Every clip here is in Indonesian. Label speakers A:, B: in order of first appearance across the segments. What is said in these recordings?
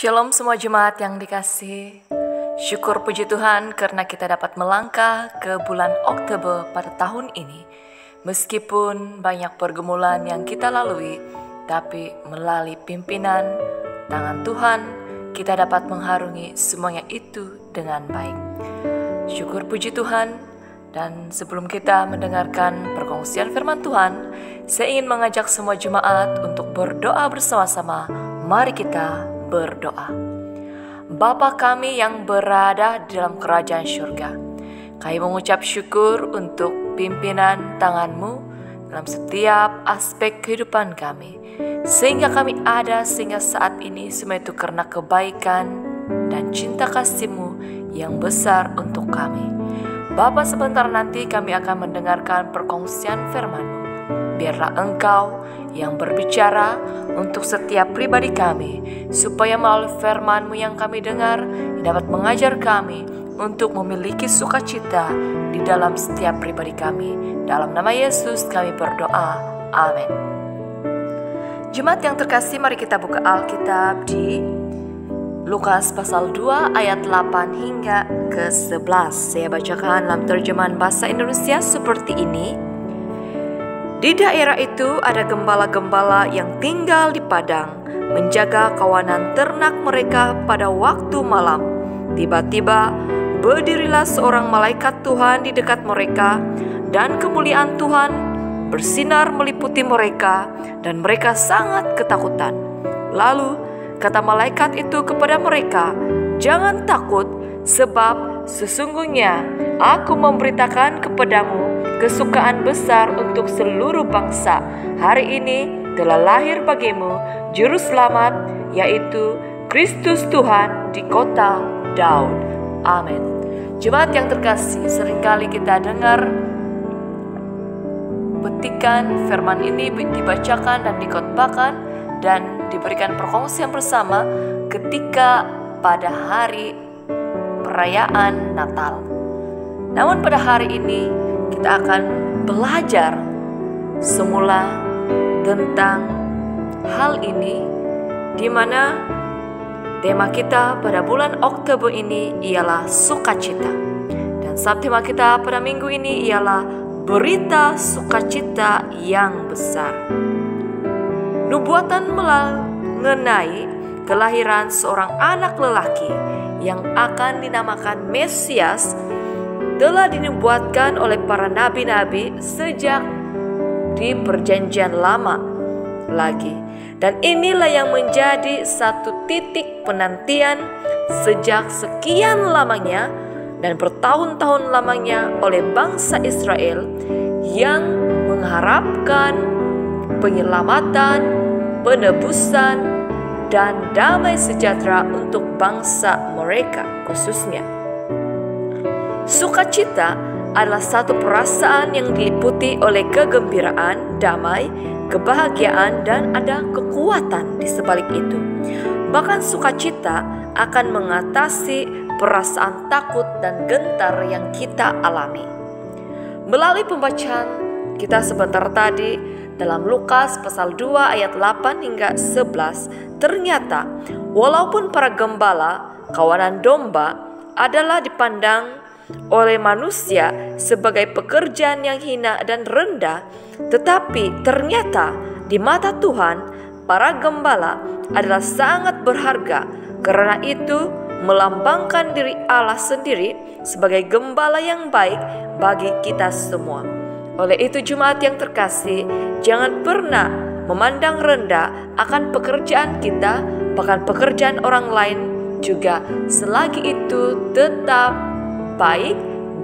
A: Shalom semua jemaat yang dikasihi. Syukur puji Tuhan karena kita dapat melangkah ke bulan Oktober pada tahun ini. Meskipun banyak pergumulan yang kita lalui, tapi melalui pimpinan tangan Tuhan, kita dapat mengharungi semuanya itu dengan baik. Syukur puji Tuhan. Dan sebelum kita mendengarkan perkongsian firman Tuhan, saya ingin mengajak semua jemaat untuk berdoa bersama-sama. Mari kita berdoa. Bapa kami yang berada di dalam kerajaan surga, kami mengucap syukur untuk pimpinan tangan-Mu dalam setiap aspek kehidupan kami, sehingga kami ada sehingga saat ini semua itu karena kebaikan dan cinta kasih-Mu yang besar untuk kami. Bapa, sebentar nanti kami akan mendengarkan perkongsian firman-Mu. Biarlah Engkau yang berbicara untuk setiap pribadi kami, supaya melalui firman-Mu yang kami dengar dapat mengajar kami untuk memiliki sukacita di dalam setiap pribadi kami. Dalam nama Yesus kami berdoa. Amin. Jemaat yang terkasih, mari kita buka Alkitab di Lukas pasal 2 ayat 8 hingga ke 11. Saya bacakan dalam terjemahan bahasa Indonesia seperti ini. Di daerah itu ada gembala-gembala yang tinggal di padang, menjaga kawanan ternak mereka pada waktu malam. Tiba-tiba berdirilah seorang malaikat Tuhan di dekat mereka, dan kemuliaan Tuhan bersinar meliputi mereka, dan mereka sangat ketakutan. Lalu kata malaikat itu kepada mereka, "Jangan takut, sebab sesungguhnya aku memberitakan kepadamu kesukaan besar untuk seluruh bangsa. Hari ini telah lahir bagimu Juru Selamat, yaitu Kristus Tuhan di kota Daud." Amin. Jemaat yang terkasih, seringkali kita dengar petikan firman ini dibacakan dan dikhotbahkan dan diberikan perkongsian bersama ketika pada hari perayaan Natal. Namun pada hari ini kita akan belajar semula tentang hal ini, di mana tema kita pada bulan Oktober ini ialah sukacita. Dan subtema kita pada minggu ini ialah berita sukacita yang besar. Nubuatan mengenai kelahiran seorang anak lelaki yang akan dinamakan Mesias telah dinubuatkan oleh para nabi-nabi sejak di perjanjian lama lagi. Dan inilah yang menjadi satu titik penantian sejak sekian lamanya dan bertahun-tahun lamanya oleh bangsa Israel yang mengharapkan penyelamatan, penebusan, dan damai sejahtera untuk bangsa mereka khususnya. Sukacita adalah satu perasaan yang diliputi oleh kegembiraan, damai, kebahagiaan, dan ada kekuatan di sebalik itu. Bahkan sukacita akan mengatasi perasaan takut dan gentar yang kita alami. Melalui pembacaan kita sebentar tadi dalam Lukas pasal 2 ayat 8 hingga 11, ternyata walaupun para gembala kawanan domba adalah dipandang oleh manusia sebagai pekerjaan yang hina dan rendah, tetapi ternyata di mata Tuhan para gembala adalah sangat berharga. Karena itu melambangkan diri Allah sendiri sebagai gembala yang baik bagi kita semua. Oleh itu jemaat yang terkasih, jangan pernah memandang rendah akan pekerjaan kita, bahkan pekerjaan orang lain juga, selagi itu tetap baik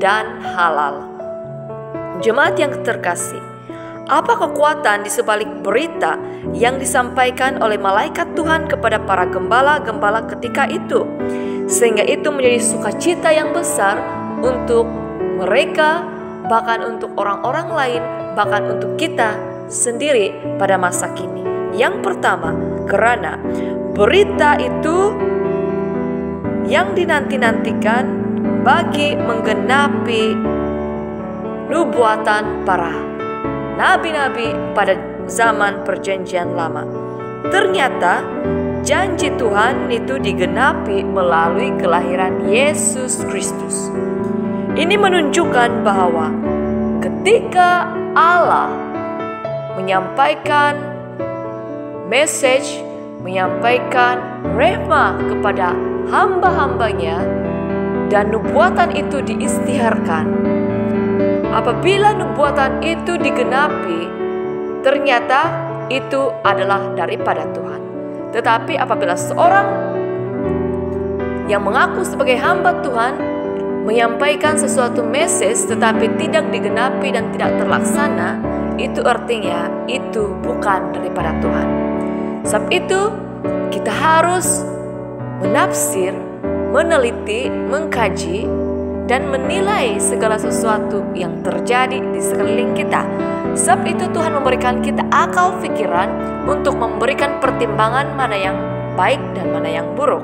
A: dan halal. Jemaat yang terkasih, apa kekuatan di sebalik berita yang disampaikan oleh malaikat Tuhan kepada para gembala-gembala ketika itu, sehingga itu menjadi sukacita yang besar untuk mereka, bahkan untuk orang-orang lain, bahkan untuk kita sendiri pada masa kini. Yang pertama, karena berita itu yang dinanti-nantikan bagi menggenapi nubuatan para nabi-nabi pada zaman perjanjian lama. Ternyata janji Tuhan itu digenapi melalui kelahiran Yesus Kristus. Ini menunjukkan bahwa ketika Allah menyampaikan message, menyampaikan rema kepada hamba-hambanya, dan nubuatan itu diistiharkan, apabila nubuatan itu digenapi, ternyata itu adalah daripada Tuhan. Tetapi apabila seorang yang mengaku sebagai hamba Tuhan menyampaikan sesuatu message tetapi tidak digenapi dan tidak terlaksana, itu artinya itu bukan daripada Tuhan. Sebab itu kita harus menafsir, meneliti, mengkaji, dan menilai segala sesuatu yang terjadi di sekeliling kita. Sebab itu Tuhan memberikan kita akal pikiran untuk memberikan pertimbangan mana yang baik dan mana yang buruk.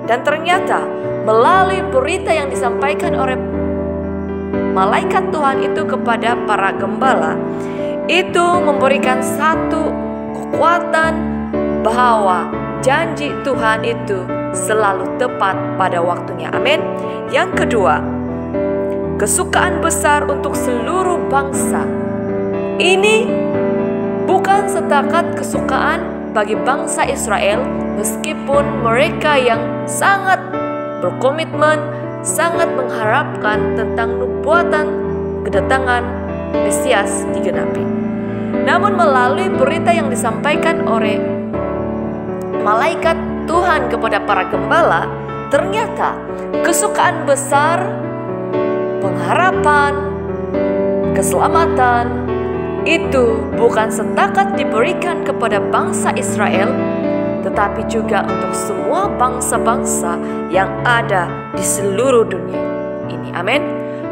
A: Dan ternyata melalui berita yang disampaikan oleh malaikat Tuhan itu kepada para gembala, itu memberikan satu kekuatan bahwa janji Tuhan itu selalu tepat pada waktunya. Amin. Yang kedua, kesukaan besar untuk seluruh bangsa. Ini bukan setakat kesukaan bagi bangsa Israel, meskipun mereka yang sangat berkomitmen, sangat mengharapkan tentang nubuatan kedatangan Mesias digenapi. Namun melalui berita yang disampaikan oleh malaikat Tuhan kepada para gembala, ternyata kesukaan besar, pengharapan, keselamatan itu bukan setakat diberikan kepada bangsa Israel, tetapi juga untuk semua bangsa-bangsa yang ada di seluruh dunia ini. Amin.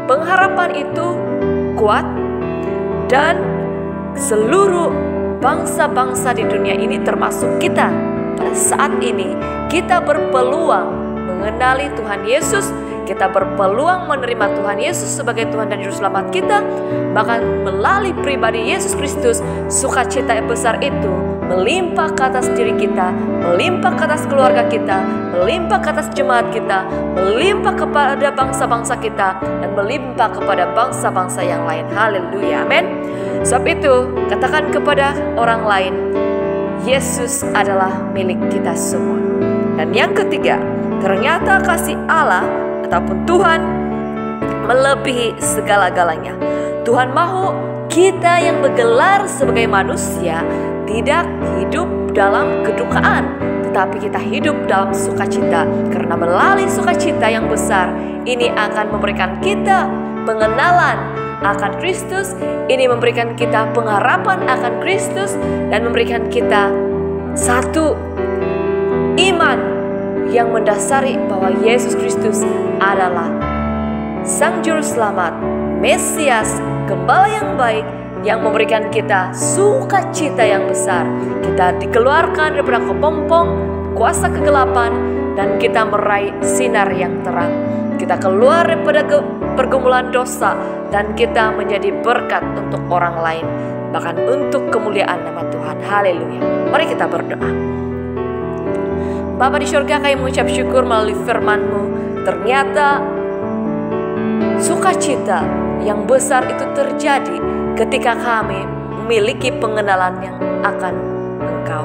A: Pengharapan itu kuat, dan seluruh bangsa-bangsa di dunia ini termasuk kita. Pada saat ini kita berpeluang mengenali Tuhan Yesus, kita berpeluang menerima Tuhan Yesus sebagai Tuhan dan Juru Selamat kita. Bahkan melalui pribadi Yesus Kristus, sukacita yang besar itu melimpah ke atas diri kita, melimpah ke atas keluarga kita, melimpah ke atas jemaat kita, melimpah kepada bangsa-bangsa kita, dan melimpah kepada bangsa-bangsa yang lain. Haleluya, amin. Sebab itu, katakan kepada orang lain, Yesus adalah milik kita semua. Dan yang ketiga, ternyata kasih Allah ataupun Tuhan melebihi segala-galanya. Tuhan mau kita yang bergelar sebagai manusia tidak hidup dalam kedukaan, tetapi kita hidup dalam sukacita. Karena melalui sukacita yang besar ini akan memberikan kita pengenalan akan Kristus, ini memberikan kita pengharapan akan Kristus, dan memberikan kita satu iman yang mendasari bahwa Yesus Kristus adalah Sang Juru Selamat, Mesias, Gembala yang baik, yang memberikan kita sukacita yang besar. Kita dikeluarkan daripada kepompong kuasa kegelapan, dan kita meraih sinar yang terang. Kita keluar daripada pergumulan dosa, dan kita menjadi berkat untuk orang lain, bahkan untuk kemuliaan nama Tuhan. Haleluya. Mari kita berdoa. Bapa di surga, kami mengucap syukur melalui firman-Mu. Ternyata sukacita yang besar itu terjadi ketika kami memiliki pengenalan yang akan Engkau.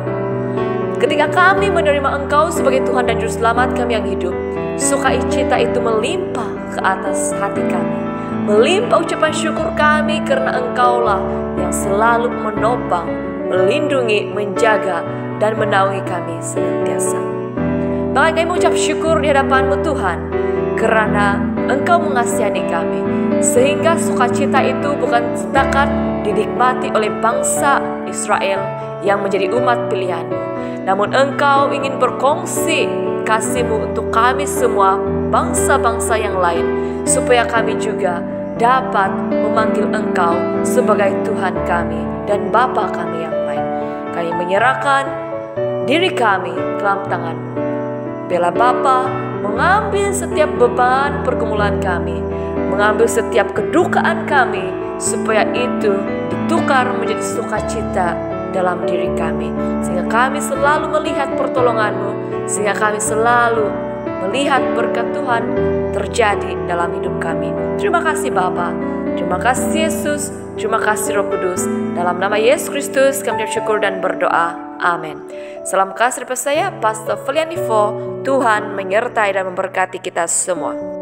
A: Ketika kami menerima Engkau sebagai Tuhan dan Juru Selamat kami yang hidup, sukacita itu melimpah ke atas hati kami. Melimpah ucapan syukur kami karena Engkaulah yang selalu menopang, melindungi, menjaga, dan menaungi kami senantiasa. Bahkan kami mengucap syukur di hadapan-Mu Tuhan, karena Engkau mengasihani kami, sehingga sukacita itu bukan setakat dinikmati oleh bangsa Israel yang menjadi umat pilihan-Mu, namun Engkau ingin berkongsi kasih-Mu untuk kami semua bangsa-bangsa yang lain, supaya kami juga dapat memanggil Engkau sebagai Tuhan kami dan Bapa kami yang baik. Kami menyerahkan diri kami ke dalam tangan-Mu. Biarlah Bapa mengambil setiap beban pergumulan kami, mengambil setiap kedukaan kami, supaya itu ditukar menjadi sukacita dalam diri kami, sehingga kami selalu melihat pertolongan-Mu, sehingga kami selalu melihat berkat Tuhan terjadi dalam hidup kami. Terima kasih Bapa, terima kasih Yesus, terima kasih Roh Kudus. Dalam nama Yesus Kristus kami bersyukur dan berdoa. Amin. Salam kasih dari saya, Pastor Felianivo. Tuhan menyertai dan memberkati kita semua.